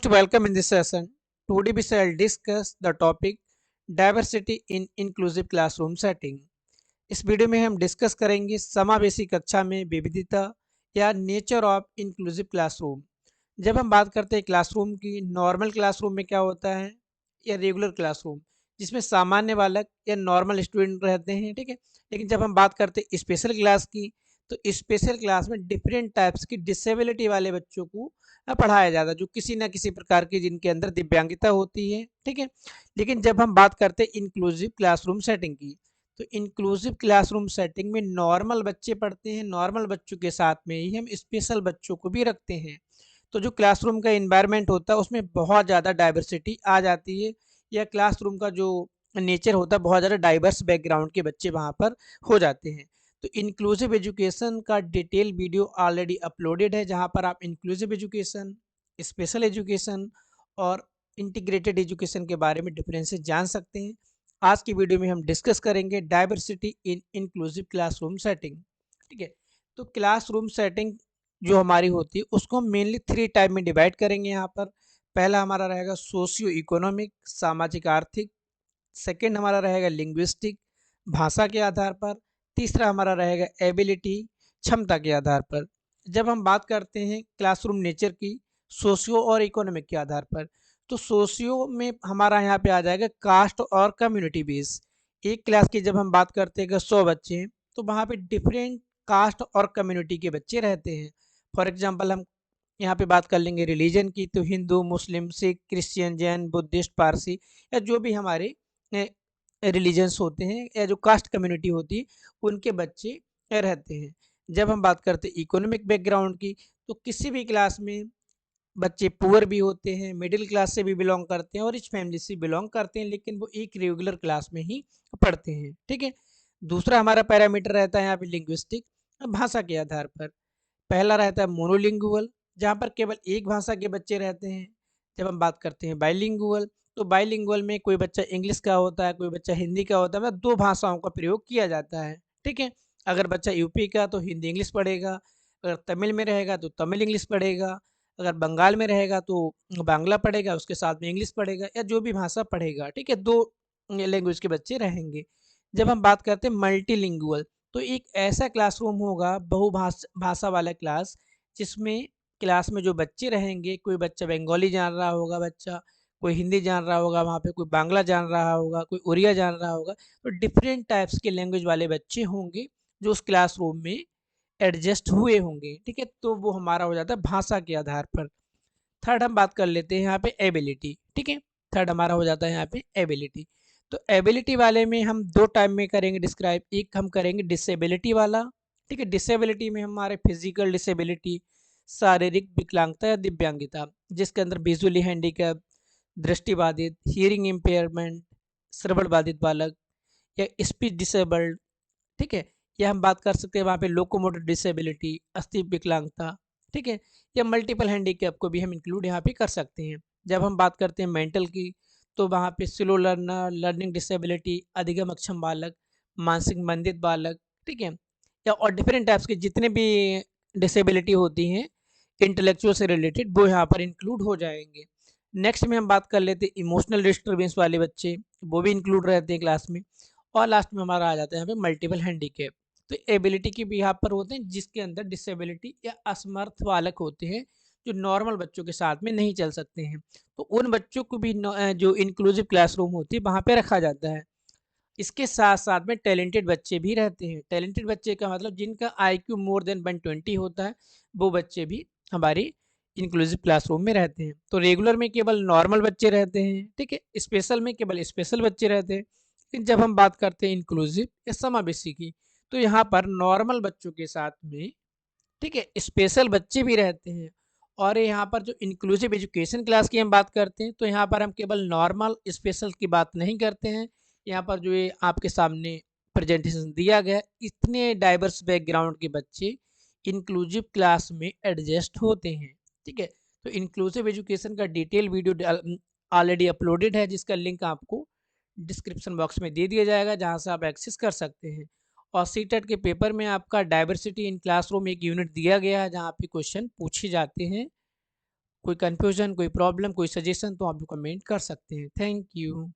Most welcome in this session. Today we shall discuss the topic diversity in inclusive classroom setting. इस video में हम discuss करेंगे समावेशी कक्षा में विविधता या नेचर ऑफ इंक्लूसिव क्लासरूम। जब हम बात करते हैं क्लासरूम की, नॉर्मल क्लासरूम में क्या होता है या रेगुलर क्लासरूम जिसमें सामान्य बालक या नॉर्मल स्टूडेंट रहते हैं, ठीक है। लेकिन जब हम बात करते हैं स्पेशल क्लास की, तो स्पेशल क्लास में डिफरेंट टाइप्स की डिसेबिलिटी वाले बच्चों को पढ़ाया जाता है, जो किसी ना किसी प्रकार की जिनके अंदर दिव्यांगता होती है, ठीक है। लेकिन जब हम बात करते हैं इंक्लूसिव क्लासरूम सेटिंग की, तो इंक्लूसिव क्लासरूम सेटिंग में नॉर्मल बच्चे पढ़ते हैं, नॉर्मल बच्चों के साथ में ही हम स्पेशल बच्चों को भी रखते हैं। तो जो क्लासरूम का इन्वायरमेंट होता है उसमें बहुत ज़्यादा डाइवर्सिटी आ जाती है, या क्लासरूम का जो नेचर होता है बहुत ज़्यादा डाइवर्स बैकग्राउंड के बच्चे वहाँ पर हो जाते हैं। तो इंक्लूसिव एजुकेशन का डिटेल वीडियो ऑलरेडी अपलोडेड है, जहाँ पर आप इंक्लूसिव एजुकेशन, स्पेशल एजुकेशन और इंटीग्रेटेड एजुकेशन के बारे में डिफरेंसेस जान सकते हैं। आज की वीडियो में हम डिस्कस करेंगे diversity in inclusive classroom setting, ठीक है। तो क्लासरूम सेटिंग जो हमारी होती है उसको हम मेनली 3 टाइप में डिवाइड करेंगे यहाँ पर। पहला हमारा रहेगा सोशियो इकोनॉमिक, सामाजिक आर्थिक। सेकंड हमारा रहेगा लिंग्विस्टिक, भाषा के आधार पर। तीसरा हमारा रहेगा एबिलिटी, क्षमता के आधार पर। जब हम बात करते हैं क्लासरूम नेचर की सोशियो और इकोनॉमिक के आधार पर, तो सोशियो में हमारा यहाँ पे आ जाएगा कास्ट और कम्युनिटी बेस। एक क्लास की जब हम बात करते हैं अगर 100 बच्चे हैं, तो वहाँ पे डिफरेंट कास्ट और कम्युनिटी के बच्चे रहते हैं। फॉर एग्जाम्पल हम यहाँ पे बात कर लेंगे रिलीजन की, तो हिंदू, मुस्लिम, सिख, क्रिश्चियन, जैन, बुद्धिस्ट, पारसी, या जो भी हमारे रिलीजन्स होते हैं या जो कास्ट कम्युनिटी होती है उनके बच्चे रहते हैं। जब हम बात करते हैं इकोनॉमिक बैकग्राउंड की, तो किसी भी क्लास में बच्चे पुअर भी होते हैं, मिडिल क्लास से भी बिलोंग करते हैं और रिच फैमिली से बिलोंग करते हैं, लेकिन वो एक रेगुलर क्लास में ही पढ़ते हैं, ठीक है। दूसरा हमारा पैरामीटर रहता है यहाँ पे लिंग्विस्टिक, भाषा के आधार पर। पहला रहता है मोनोलिंगुअल, जहाँ पर केवल एक भाषा के बच्चे रहते हैं। जब हम बात करते हैं बाइलिंगुअल, तो बाइलिंगुअल में कोई बच्चा इंग्लिश का होता है, कोई बच्चा हिंदी का होता है, मतलब 2 भाषाओं का प्रयोग किया जाता है, ठीक है। अगर बच्चा यूपी का तो हिंदी इंग्लिश पढ़ेगा, अगर तमिल में रहेगा तो तमिल इंग्लिश पढ़ेगा, अगर बंगाल में रहेगा तो बांग्ला पढ़ेगा, उसके साथ में इंग्लिश पढ़ेगा या जो भी भाषा पढ़ेगा, ठीक है। 2 लैंग्वेज के बच्चे रहेंगे। जब हम बात करते हैं मल्टीलिंगुअल, तो एक ऐसा क्लासरूम होगा भाषा वाला क्लास, जिसमें क्लास में जो बच्चे रहेंगे, कोई बच्चा बंगाली जान रहा होगा, बच्चा कोई हिंदी जान रहा होगा, वहाँ पे कोई बांग्ला जान रहा होगा, कोई उड़िया जान रहा होगा। तो डिफरेंट टाइप्स के लैंग्वेज वाले बच्चे होंगे जो उस क्लासरूम में एडजस्ट हुए होंगे, ठीक है। तो वो हमारा हो जाता है भाषा के आधार पर। थर्ड हम बात कर लेते हैं यहाँ पे एबिलिटी, ठीक है। थर्ड हमारा हो जाता है यहाँ पे एबिलिटी। तो एबिलिटी वाले में हम 2 टाइप में करेंगे डिस्क्राइब। एक हम करेंगे डिसेबिलिटी वाला, ठीक है। डिसेबिलिटी में हमारे फिजिकल डिसेबिलिटी, शारीरिक विकलांगता या दिव्यांगता, जिसके अंदर विजुअली हैंडीकैप, दृष्टिबाधित, हियरिंग इम्पेयरमेंट, श्रवण बाधित बालक या स्पीच डिसेबल्ड, ठीक है। या हम बात कर सकते हैं वहाँ पे लोकोमोटर डिसेबिलिटी, अस्थि विकलांगता, ठीक है। या मल्टीपल हैंडीकैप को भी हम इंक्लूड यहाँ पे कर सकते हैं। जब हम बात करते हैं मेंटल की, तो वहाँ पे स्लो लर्नर, लर्निंग डिसेबिलिटी, अधिगम अक्षम बालक, मानसिक मंदित बालक, ठीक है। या और डिफरेंट टाइप्स के जितने भी डिसेबिलिटी होती हैं इंटेलेक्चुअल से रिलेटेड, वो यहाँ पर इंक्लूड हो जाएंगे। नेक्स्ट में हम बात कर लेते हैं इमोशनल डिस्टर्बेंस वाले बच्चे, वो भी इंक्लूड रहते हैं क्लास में। और लास्ट में हमारा आ जाता है यहाँ पे मल्टीपल हैंडीकैप। तो एबिलिटी की भी यहाँ पर होते हैं जिसके अंदर डिसेबिलिटी या असमर्थ बालक होते हैं, जो नॉर्मल बच्चों के साथ में नहीं चल सकते हैं। तो उन बच्चों को भी जो इंक्लूसिव क्लासरूम होती है वहाँ पे रखा जाता है। इसके साथ साथ में टैलेंटेड बच्चे भी रहते हैं। टैलेंटेड बच्चे का मतलब जिनका आईक्यू मोर देन 120 होता है, वो बच्चे भी हमारी इंक्लूसिव क्लासरूम में रहते हैं। तो रेगुलर में केवल नॉर्मल बच्चे रहते हैं, ठीक है। स्पेशल में केवल स्पेशल बच्चे रहते हैं। लेकिन जब हम बात करते हैं इंक्लूसिव या समावेशी की, तो यहाँ पर नॉर्मल बच्चों के साथ में, ठीक है, स्पेशल बच्चे भी रहते हैं। और यहाँ पर जो इंक्लूसिव एजुकेशन क्लास की हम बात करते हैं, तो यहाँ पर हम केवल नॉर्मल स्पेशल की बात नहीं करते हैं। यहाँ पर जो ये आपके सामने प्रेजेंटेशन दिया गया, इतने डाइवर्स बैकग्राउंड के बच्चे इंक्लूसिव क्लास में एडजस्ट होते हैं, ठीक है। तो इंक्लूसिव एजुकेशन का डिटेल वीडियो ऑलरेडी अपलोडेड है, जिसका लिंक आपको डिस्क्रिप्शन बॉक्स में दे दिया जाएगा, जहाँ से आप एक्सेस कर सकते हैं। और सीटेट के पेपर में आपका डाइवर्सिटी इन क्लासरूम एक यूनिट दिया गया है, जहाँ पे क्वेश्चन पूछे जाते हैं कोई कन्फ्यूज़न, कोई प्रॉब्लम, कोई सजेशन तो आप कमेंट कर सकते हैं। Thank you.